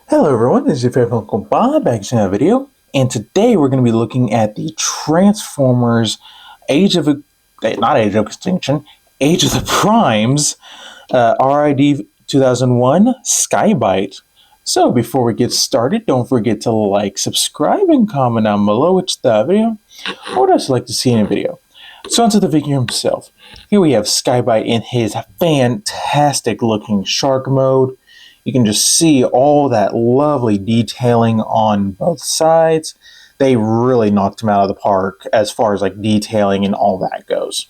Hello everyone, this is your favorite Uncle Bob back to another video, and today we're going to be looking at the Transformers not Age of Extinction, Age of the Primes, RID 2001 Sky-Byte. So before we get started, don't forget to like, subscribe, and comment down below which the video, or what else you'd like to see in a video. So onto the figure himself. Here we have Sky-Byte in his fantastic looking shark mode. You can just see all that lovely detailing on both sides. They really knocked him out of the park as far as like detailing and all that goes.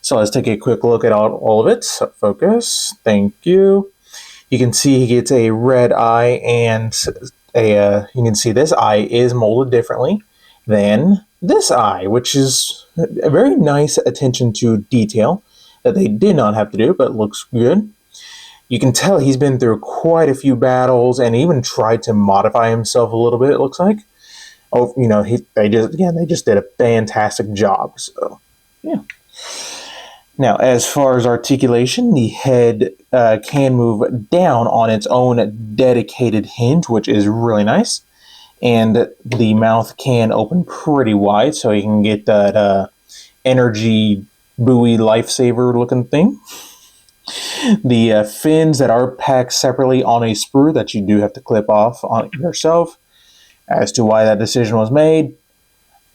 So let's take a quick look at all of it. So focus. Thank you. You can see he gets a red eye, and you can see this eye is molded differently than this eye, which is a very nice attention to detail that they did not have to do, but looks good. You can tell he's been through quite a few battles and even tried to modify himself a little bit, it looks like. Oh, you know, they just did a fantastic job. So, yeah. Now, as far as articulation, the head can move down on its own dedicated hinge, which is really nice. And the mouth can open pretty wide, so you can get that energy buoy lifesaver looking thing. The fins that are packed separately on a sprue that you do have to clip off on yourself. As to why that decision was made,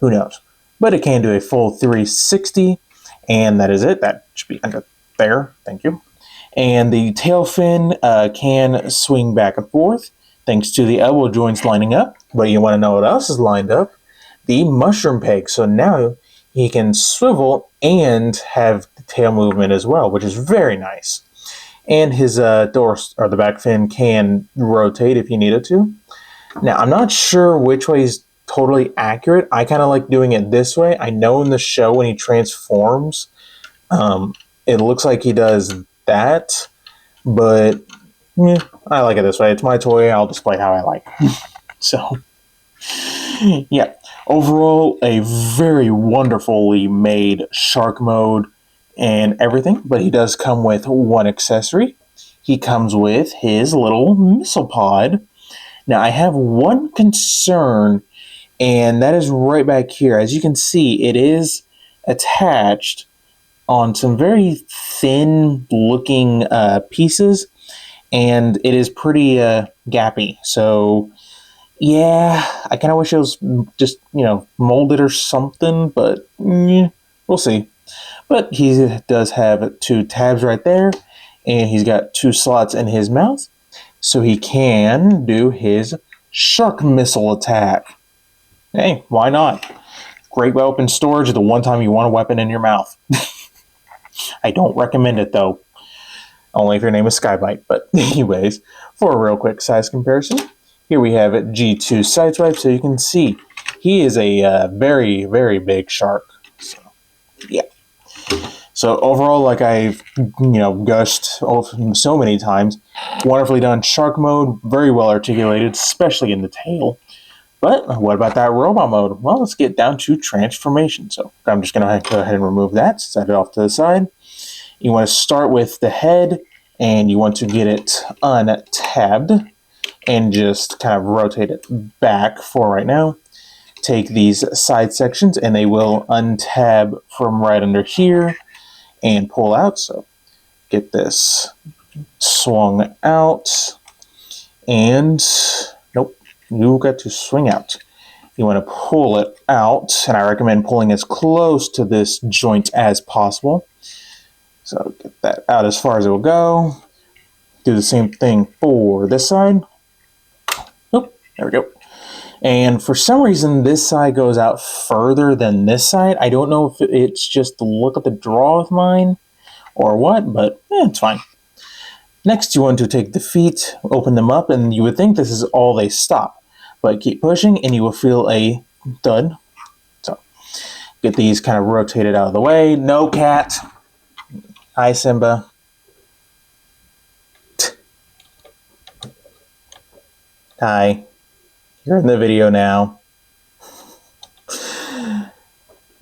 who knows? But it can do a full 360, and that is it. That should be under there. Thank you. And the tail fin can swing back and forth thanks to the elbow joints lining up. But you want to know what else is lined up? The mushroom peg. So now he can swivel and have the tail movement as well, which is very nice. And his the back fin can rotate if you needed to. Now, I'm not sure which way is totally accurate. I kind of like doing it this way. I know in the show when he transforms, it looks like he does that, but I like it this way. It's my toy. I'll display how I like. So, yeah. Overall, a very wonderfully made shark mode and everything, but he does come with one accessory. He comes with his little missile pod. Now, I have one concern, and that is right back here. As you can see, it is attached on some very thin-looking pieces, and it is pretty gappy. So, yeah, I kind of wish it was just, molded or something, but we'll see. But he does have two tabs right there, and he's got two slots in his mouth, so he can do his shark missile attack. Hey, why not? Great weapon storage the one time you want a weapon in your mouth. I don't recommend it, though. Only if your name is Sky-Byte. But anyways, for a real quick size comparison, here we have G2 Sideswipe, so you can see he is a very, very big shark. So, yeah. So overall, like I've gushed so many times, wonderfully done shark mode, very well articulated, especially in the tail. But what about that robot mode? Well, let's get down to transformation. So I'm just going to go ahead and remove that, set it off to the side. You want to start with the head, and you want to get it untabbed and just kind of rotate it back for right now. Take these side sections, and they will untab from right under here and pull out. So get this swung out, and nope, you got to swing out. You want to pull it out, and I recommend pulling as close to this joint as possible. So get that out as far as it will go. Do the same thing for this side. Nope, there we go. And for some reason, this side goes out further than this side. I don't know if it's just the look of the draw of mine or what, but it's fine. Next, you want to take the feet, open them up, and you would think this is all they stop. But keep pushing, and you will feel a thud. So get these kind of rotated out of the way. No, cat. Hi, Simba. Hi. You're in the video now.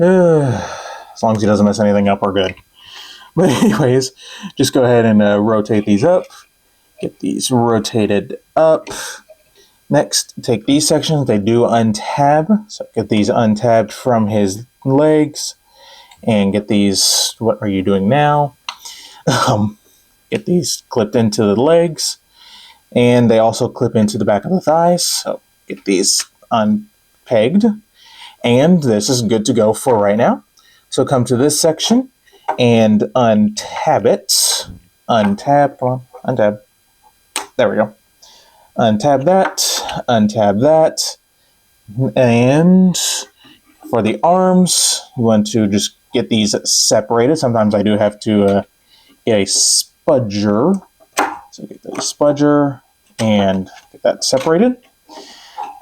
As long as he doesn't mess anything up, we're good. But anyways, just go ahead and rotate these up. Get these rotated up. Next, take these sections. They do untab. So get these untabbed from his legs and get these, what are you doing now? Get these clipped into the legs, and they also clip into the back of the thighs. So get these unpegged, and this is good to go for right now. So come to this section and untab it. Untab, come on, untab. There we go. Untab that, and for the arms, you want to just get these separated. Sometimes I do have to get a spudger. So get the spudger and get that separated.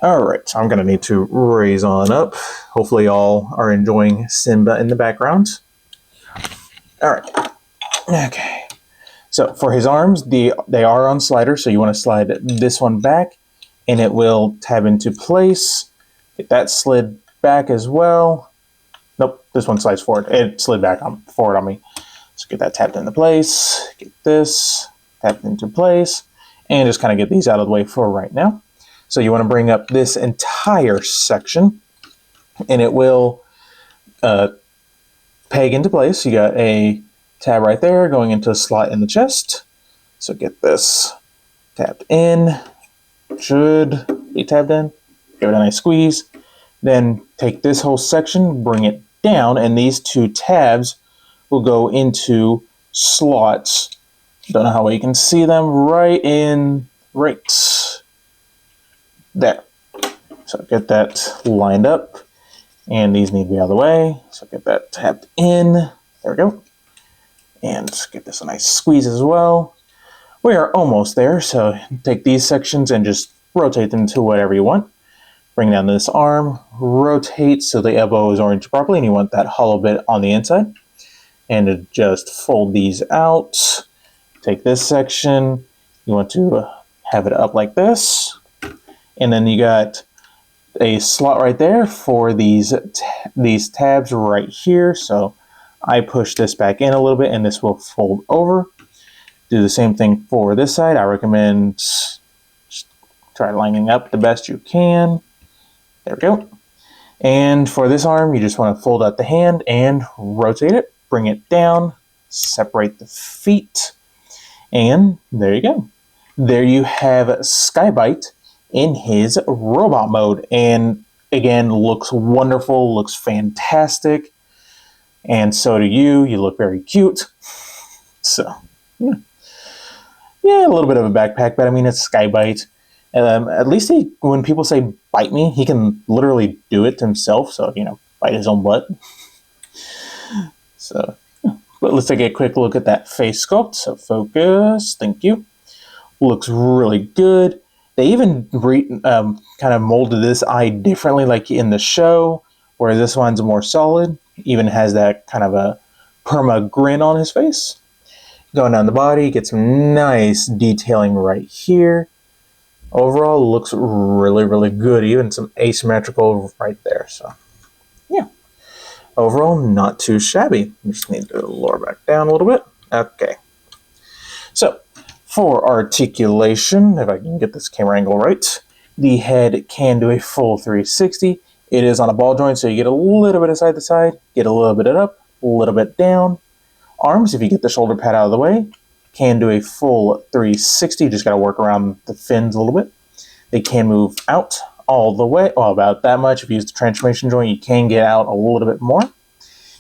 All right, so I'm going to need to raise on up. Hopefully y'all are enjoying Simba in the background. All right, okay. So for his arms, they are on sliders, so you want to slide this one back, and it will tab into place. Get that slid back as well. Nope, this one slides forward. It slid back forward on me. So get that tapped into place. Get this tapped into place, and just kind of get these out of the way for right now. So you want to bring up this entire section, and it will peg into place. You got a tab right there going into a slot in the chest. So get this tapped in. Should be tabbed in. Give it a nice squeeze. Then take this whole section, bring it down, and these two tabs will go into slots. Don't know how well you can see them. Right there. So get that lined up, and these need to be out of the way. So get that tapped in. There we go. And get this a nice squeeze as well. We are almost there, so take these sections and just rotate them to whatever you want. Bring down this arm, rotate so the elbow is oriented properly, and you want that hollow bit on the inside. And just fold these out. Take this section, you want to have it up like this. And then you got a slot right there for these tabs right here. So I push this back in a little bit, and this will fold over. Do the same thing for this side. I recommend just try lining up the best you can. There we go. And for this arm, you just want to fold out the hand and rotate it. Bring it down. Separate the feet. And there you go. There you have Sky-Byte in his robot mode. And again, looks wonderful, looks fantastic. And so do you. You look very cute. So, yeah, a little bit of a backpack, but I mean, it's Sky-Byte. At least when people say bite me, he can literally do it himself. So, bite his own butt. So, but let's take a quick look at that face sculpt. So focus, thank you. Looks really good. They even kind of molded this eye differently, like in the show, where this one's more solid. Even has that kind of a perma grin on his face. Going down the body, get some nice detailing right here. Overall, looks really, really good. Even some asymmetrical right there. So, yeah. Overall, not too shabby. You just need to lower back down a little bit. Okay. So, for articulation, if I can get this camera angle right, the head can do a full 360. It is on a ball joint, so you get a little bit of side to side, get a little bit up, a little bit down. Arms, if you get the shoulder pad out of the way, can do a full 360. You just got to work around the fins a little bit. They can move out all the way, well, about that much. If you use the transformation joint, you can get out a little bit more.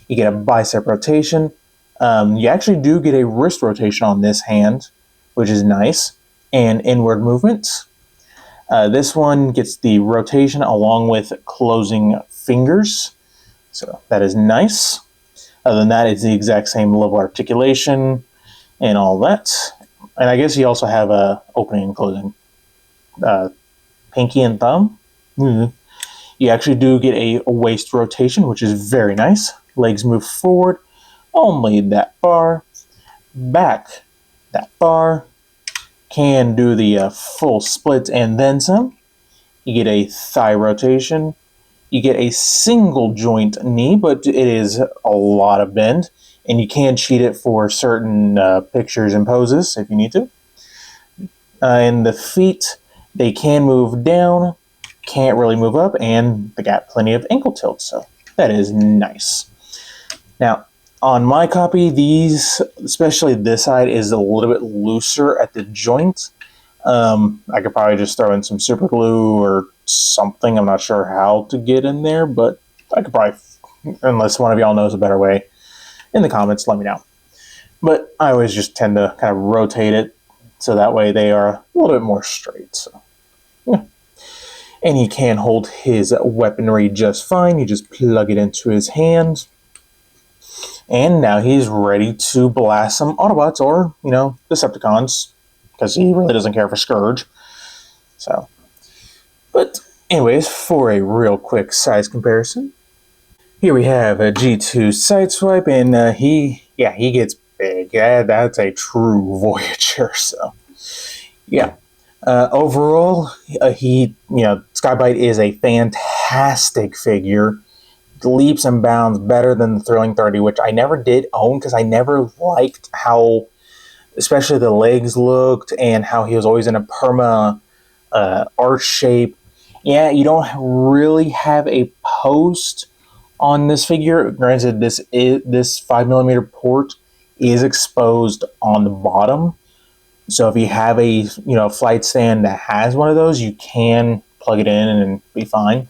You get a bicep rotation. You actually do get a wrist rotation on this hand, which is nice, and inward movements. This one gets the rotation along with closing fingers, so that is nice. Other than that, it's the exact same level of articulation and all that. And I guess you also have a opening and closing pinky and thumb. You actually do get a waist rotation, which is very nice. Legs move forward, only that far. Back, that far. Can do the full split and then some. You get a thigh rotation. You get a single joint knee, but it is a lot of bend. And you can cheat it for certain pictures and poses if you need to. And the feet, They can move down, can't really move up, and they got plenty of ankle tilt, so that is nice. Now, on my copy, these, especially this side, is a little bit looser at the joint. I could probably just throw in some super glue or something. I'm not sure how to get in there, but I could probably, unless one of y'all knows a better way, in the comments, let me know. But I always just tend to kind of rotate it so that way they are a little bit more straight. So, yeah. And he can hold his weaponry just fine. You just plug it into his hand. And now he's ready to blast some Autobots or, Decepticons, because he really doesn't care for Scourge. So, but anyways, for a real quick size comparison, here we have a G2 Sideswipe, and he gets big. Yeah, that's a true Voyager. So, yeah. Overall, Sky-Byte is a fantastic figure. Leaps and bounds better than the Thrilling 30, which I never did own because I never liked how, especially the legs looked and how he was always in a perma arch shape. Yeah, you don't really have a post on this figure. Granted, this 5mm port is exposed on the bottom. So if you have a flight stand that has one of those, you can plug it in and be fine.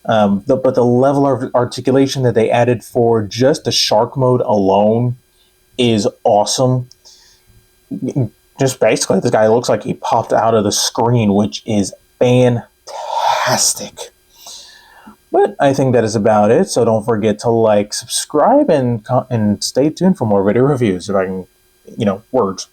But the level of articulation that they added for just the shark mode alone is awesome. Just basically, this guy looks like he popped out of the screen, which is fantastic. But I think that is about it. So don't forget to like, subscribe, and stay tuned for more video reviews. If I can, words.